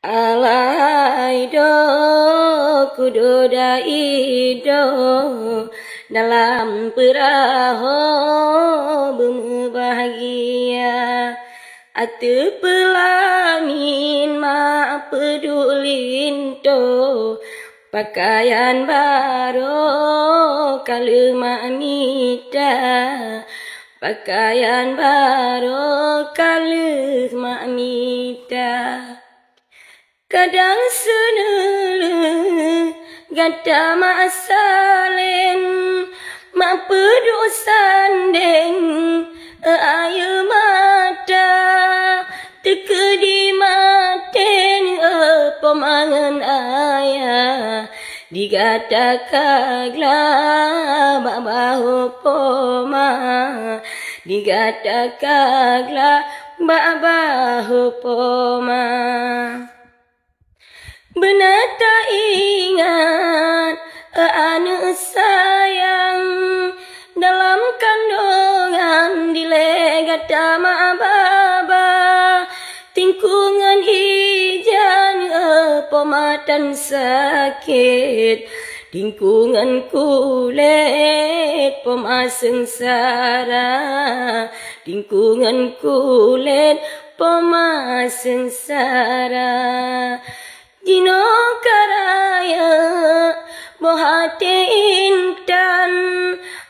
Alai do kudo daido dalam perahu berbahagia. Atu pelamin mak pedulin to pakaian baru kalau mak minta. Pakaian baru kalau mak minta. Kadang senelu gata mak salen mak pedu sandeng air mata teka di maten pemangan ayah digata kagla mak bahu poma digata kagla mak bahu poma. Benar tak ingat anak sayang dalam kandungan dilegata mak baba tingkungan ijan pematan sakit tingkungan kulit pemaseng sara tingkungan kulit pemaseng sara. Dino karaya bohate intan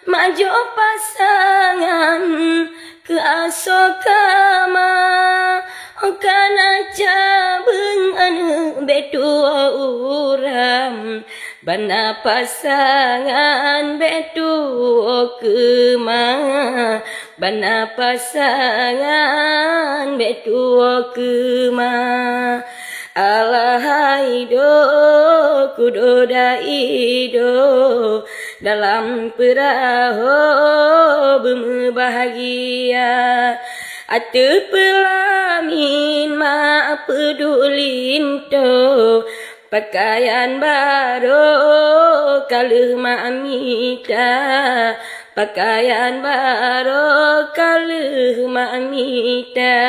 maju pasangan ke asokama kana cabeng anu betua uram bana pasangan betua kema bana pasangan betua kema. Alahai do kudo daido dalam perahu berbahagia. Atu pelamin mak pedulin to pakaian baru kalau mak minta. Pakaian baru kalau mak minta.